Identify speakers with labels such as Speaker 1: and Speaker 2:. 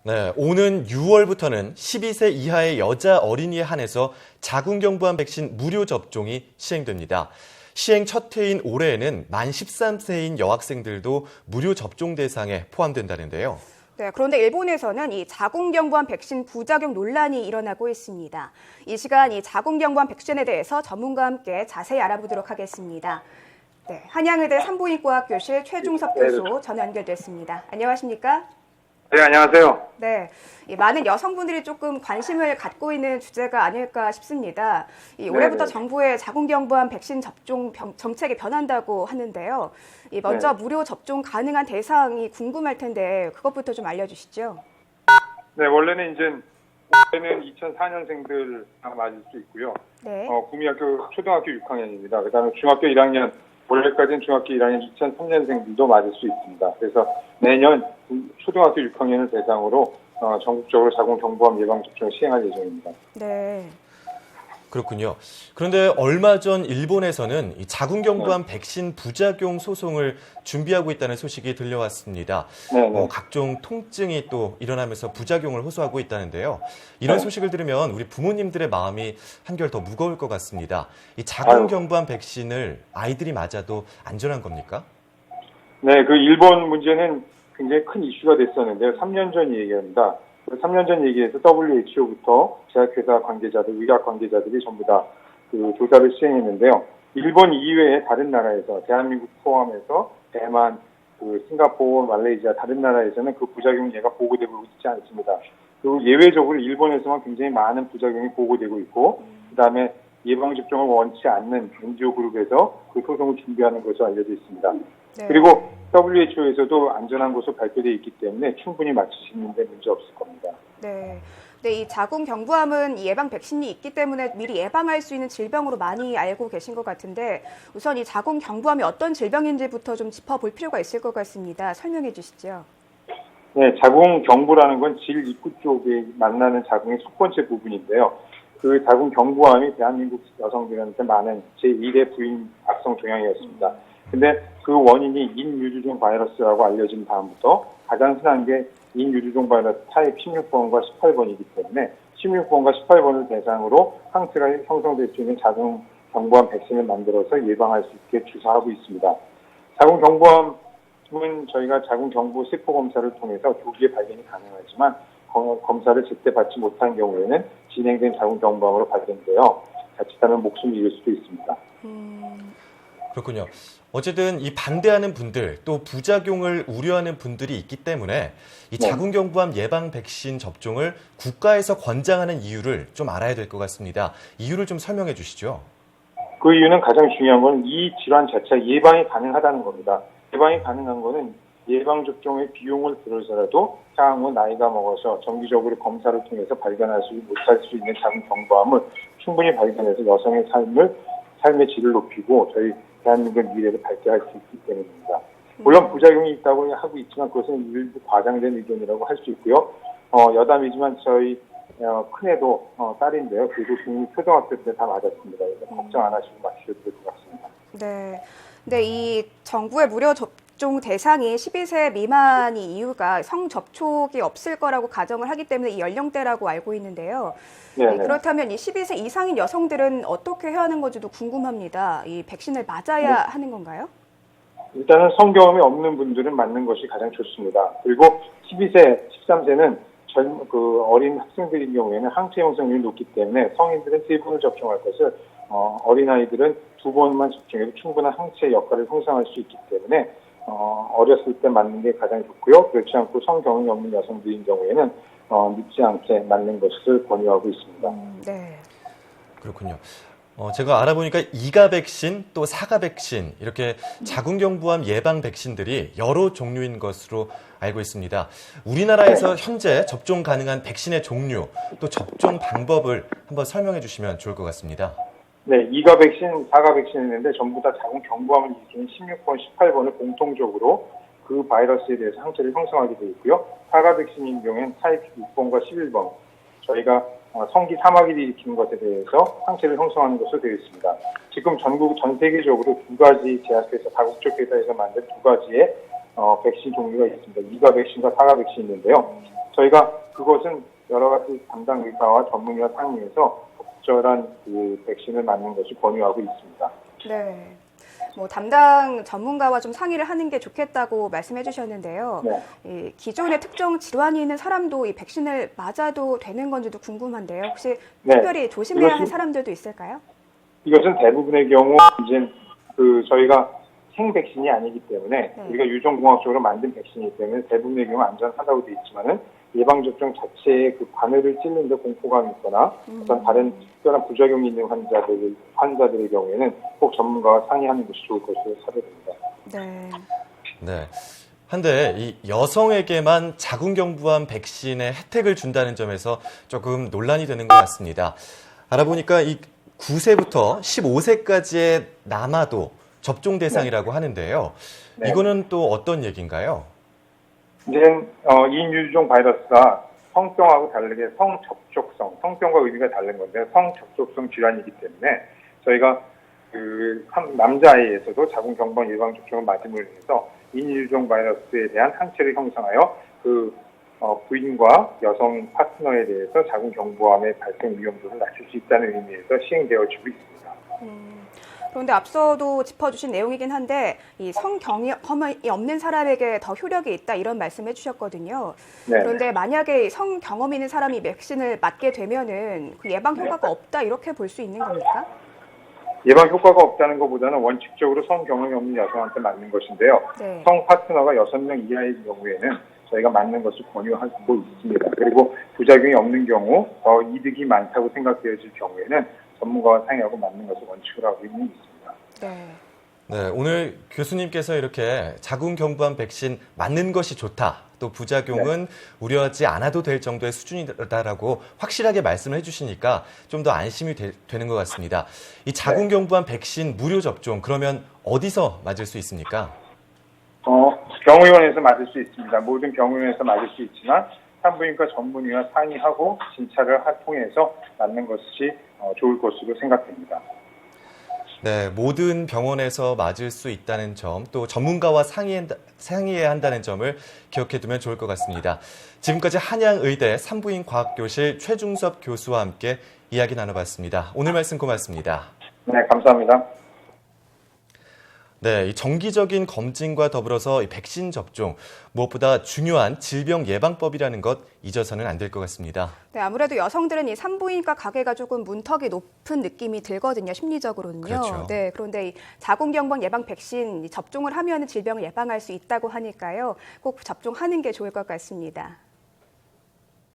Speaker 1: 네, 오는 6월부터는 12세 이하의 여자 어린이에 한해서 자궁경부암 백신 무료 접종이 시행됩니다. 시행 첫 해인 올해에는 만 13세인 여학생들도 무료 접종 대상에 포함된다는데요.
Speaker 2: 네, 그런데 일본에서는 이 자궁경부암 백신 부작용 논란이 일어나고 있습니다. 이 시간 이 자궁경부암 백신에 대해서 전문가와 함께 자세히 알아보도록 하겠습니다. 네, 한양의대 산부인과학교실 최중섭 교수 전화 연결됐습니다. 안녕하십니까?
Speaker 3: 네, 안녕하세요.
Speaker 2: 네, 많은 여성분들이 조금 관심을 갖고 있는 주제가 아닐까 싶습니다. 올해부터 정부의 자궁경부암 백신 접종 정책이 변한다고 하는데요. 먼저 무료 접종 가능한 대상이 궁금할 텐데 그것부터 좀 알려주시죠.
Speaker 3: 네, 원래는 2004년생들 다 맞을 수 있고요.
Speaker 2: 네.
Speaker 3: 구미학교 초등학교 6학년입니다. 그다음에 중학교 1학년 올해까지는 중학교 1학년 2003년생들도 맞을 수 있습니다. 그래서 내년 초등학교 6학년을 대상으로 전국적으로 자궁경부암 예방 접종을 시행할 예정입니다.
Speaker 2: 네.
Speaker 1: 그렇군요. 그런데 얼마 전 일본에서는 이 자궁경부암 백신 부작용 소송을 준비하고 있다는 소식이 들려왔습니다. 각종 통증이 또 일어나면서 부작용을 호소하고 있다는데요. 이런 소식을 들으면 우리 부모님들의 마음이 한결 더 무거울 것 같습니다. 이 자궁경부암 백신을 아이들이 맞아도 안전한 겁니까?
Speaker 3: 네, 그 일본 문제는 굉장히 큰 이슈가 됐었는데요. 3년 전 얘기입니다. 3년 전 얘기에서 WHO부터 제약회사 관계자들, 의학 관계자들이 전부 다 그 조사를 시행했는데요. 일본 이외의 다른 나라에서, 대한민국 포함해서 대만, 싱가포르, 말레이시아 다른 나라에서는 그 부작용 예가 보고되고 있지 않습니다. 그리고 예외적으로 일본에서만 굉장히 많은 부작용이 보고되고 있고, 그다음에 예방접종을 원치 않는 NGO 그룹에서 그 소송을 준비하는 것으로 알려져 있습니다. 네. 그리고 WHO에서도 안전한 것으로 발표되어 있기 때문에 충분히 맞추시는 데 문제 없을 겁니다.
Speaker 2: 네. 네, 이 자궁경부암은 예방 백신이 있기 때문에 미리 예방할 수 있는 질병으로 많이 알고 계신 것 같은데 우선 이 자궁경부암이 어떤 질병인지부터 좀 짚어볼 필요가 있을 것 같습니다. 설명해 주시죠.
Speaker 3: 네, 자궁경부라는 건 질 입구 쪽에 만나는 자궁의 첫 번째 부분인데요. 그 자궁경부암이 대한민국 여성들한테 많은 제1의 부인 악성 종양이었습니다. 근데 그 원인이 인유두종 바이러스라고 알려진 다음부터 가장 흔한 게 인유두종 바이러스 타입 16번과 18번이기 때문에 16번과 18번을 대상으로 항체가 형성될 수 있는 자궁경부암 백신을 만들어서 예방할 수 있게 주사하고 있습니다. 자궁경부암은 저희가 자궁경부 세포 검사를 통해서 조기에 발견이 가능하지만 검사를 제때 받지 못한 경우에는 진행된 자궁경부암으로 발견되어 자칫하면 목숨을 잃을 수도 있습니다.
Speaker 1: 그렇군요. 어쨌든 이 반대하는 분들 또 부작용을 우려하는 분들이 있기 때문에 이 자궁경부암 예방 백신 접종을 국가에서 권장하는 이유를 좀 알아야 될 것 같습니다. 이유를 좀 설명해 주시죠.
Speaker 3: 그 이유는 가장 중요한 건 이 질환 자체가 예방이 가능하다는 겁니다. 예방이 가능한 거는 예방접종의 비용을 들어서라도 향후 나이가 먹어서 정기적으로 검사를 통해서 발견할 수 못할 수 있는 자궁경부암을 충분히 발견해서 여성의 삶의 질을 높이고 저희 대한민국 미래를 밝게 할 수 있기 때문입니다. 물론 부작용이 있다고 하고 있지만 그것은 일부 과장된 의견이라고 할 수 있고요. 여담이지만 저희 큰애도 딸인데요. 그리고 초등학교 때 다 맞았습니다. 그래서 걱정 안 하시고 맞으셔도 될 것 같습니다.
Speaker 2: 네. 근데 이 정부의 무료 접종 대상이 12세 미만이 이유가 성접촉이 없을 거라고 가정을 하기 때문에 이 연령대라고 알고 있는데요. 그렇다면 이 12세 이상인 여성들은 어떻게 해야 하는 건지도 궁금합니다. 이 백신을 맞아야 하는 건가요?
Speaker 3: 일단은 성경험이 없는 분들은 맞는 것이 가장 좋습니다. 그리고 12세, 13세는 어린 학생들인 경우에는 항체 형성률이 높기 때문에 성인들은 3번을 접종할 것을 어린아이들은 2번만 접종해도 충분한 항체 역할을 형성할 수 있기 때문에 어렸을 때 맞는 게 가장 좋고요. 그렇지 않고 성경험이 없는 여성들인 경우에는 늦지 않게 맞는 것을 권유하고 있습니다.
Speaker 2: 네.
Speaker 1: 그렇군요. 제가 알아보니까 2가 백신 또 4가 백신 이렇게 자궁경부암 예방 백신들이 여러 종류인 것으로 알고 있습니다. 우리나라에서 현재 접종 가능한 백신의 종류 또 접종 방법을 한번 설명해 주시면 좋을 것 같습니다.
Speaker 3: 네, 2가 백신, 4가 백신이 있는데 전부 다 자궁경부암을 일으키는 16번, 18번을 공통적으로 그 바이러스에 대해서 항체를 형성하게 되어 있고요. 4가 백신인 경우에는 타입 6번과 11번 저희가 성기 사마귀를 일으키는 것에 대해서 항체를 형성하는 것으로 되어 있습니다. 지금 전 세계적으로 2가지 제약회사, 다국적 회사에서 만든 2가지의 백신 종류가 있습니다. 2가 백신과 4가 백신이 있는데요. 저희가 그것은 여러 가지 담당 의사와 전문의와 상의해서 적절한 그 백신을 맞는 것이 권유하고 있습니다.
Speaker 2: 네. 뭐 담당 전문가와 좀 상의를 하는 게 좋겠다고 말씀해 주셨는데요.
Speaker 3: 네.
Speaker 2: 이 기존에 특정 질환이 있는 사람도 이 백신을 맞아도 되는 건지도 궁금한데요. 혹시
Speaker 3: 네.
Speaker 2: 특별히 조심해야 할 사람들도 있을까요?
Speaker 3: 이것은 대부분의 경우 이제 그 저희가 생백신이 아니기 때문에
Speaker 2: 네.
Speaker 3: 우리가 유전공학적으로 만든 백신이기 때문에 대부분의 경우 안전하다고 되어 있지만은 예방접종 자체에 그 바늘을 찔는 데 공포감이 있거나 어떤 다른 특별한 부작용이 있는 환자들의 경우에는 꼭 전문가와 상의하는 것이 좋을 것으로 사례됩니다.
Speaker 2: 네.
Speaker 1: 네. 한데 이 여성에게만 자궁경부암 백신의 혜택을 준다는 점에서 조금 논란이 되는 것 같습니다. 알아보니까 이 9세부터 15세까지의 남아도 접종 대상이라고 하는데요.
Speaker 3: 네.
Speaker 1: 이거는 또 어떤 얘기인가요?
Speaker 3: 이제는 인유종 바이러스가 성병하고 다르게 성접촉성, 성병과 의미가 다른 건데 성접촉성 질환이기 때문에 저희가 그 남자아이에서도 자궁경부암 예방접종을 맞음으로 해서 인유종 바이러스에 대한 항체를 형성하여 그 부인과 여성 파트너에 대해서 자궁경부암의 발생 위험도를 낮출 수 있다는 의미에서 시행되어지고 있습니다.
Speaker 2: 그런데 앞서도 짚어주신 내용이긴 한데 이 성경험이 없는 사람에게 더 효력이 있다 이런 말씀해 주셨거든요.
Speaker 3: 네.
Speaker 2: 그런데 만약에 성경험이 있는 사람이 백신을 맞게 되면은 그 예방 효과가 없다 이렇게 볼 수 있는 겁니까?
Speaker 3: 예방 효과가 없다는 것보다는 원칙적으로 성 경험이 없는 여성한테 맞는 것인데요.
Speaker 2: 네.
Speaker 3: 성 파트너가 6명 이하의 경우에는 저희가 맞는 것을 권유하고 있습니다. 그리고 부작용이 없는 경우 더 이득이 많다고 생각되어질 경우에는 전문가와 상의하고 맞는 것을 원칙으로 하고 있는 있습니다.
Speaker 2: 네.
Speaker 1: 네, 오늘 교수님께서 이렇게 자궁경부암 백신 맞는 것이 좋다. 또 부작용은 우려하지 않아도 될 정도의 수준이다라고 확실하게 말씀을 해주시니까 좀 더 안심이 되는 것 같습니다. 이 자궁경부암 백신 무료 접종 그러면 어디서 맞을 수 있습니까?
Speaker 3: 병의원에서 맞을 수 있습니다. 모든 병의원에서 맞을 수 있지만 산부인과 전문의와 상의하고 진찰을 통해서 맞는 것이 좋을 것으로 생각됩니다.
Speaker 1: 네, 모든 병원에서 맞을 수 있다는 점, 또 전문가와 상의해야 한다는 점을 기억해두면 좋을 것 같습니다. 지금까지 한양의대 산부인과학교실 최중섭 교수와 함께 이야기 나눠봤습니다. 오늘 말씀 고맙습니다.
Speaker 3: 네, 감사합니다.
Speaker 1: 네, 이 정기적인 검진과 더불어서 이 백신 접종, 무엇보다 중요한 질병 예방법이라는 것 잊어서는 안 될 것 같습니다.
Speaker 2: 네, 아무래도 여성들은 이 산부인과 가게가 조금 문턱이 높은 느낌이 들거든요, 심리적으로는요.
Speaker 1: 그렇죠.
Speaker 2: 네, 그런데 이 자궁경부암 예방 백신 접종을 하면 질병을 예방할 수 있다고 하니까요, 꼭 접종하는 게 좋을 것 같습니다.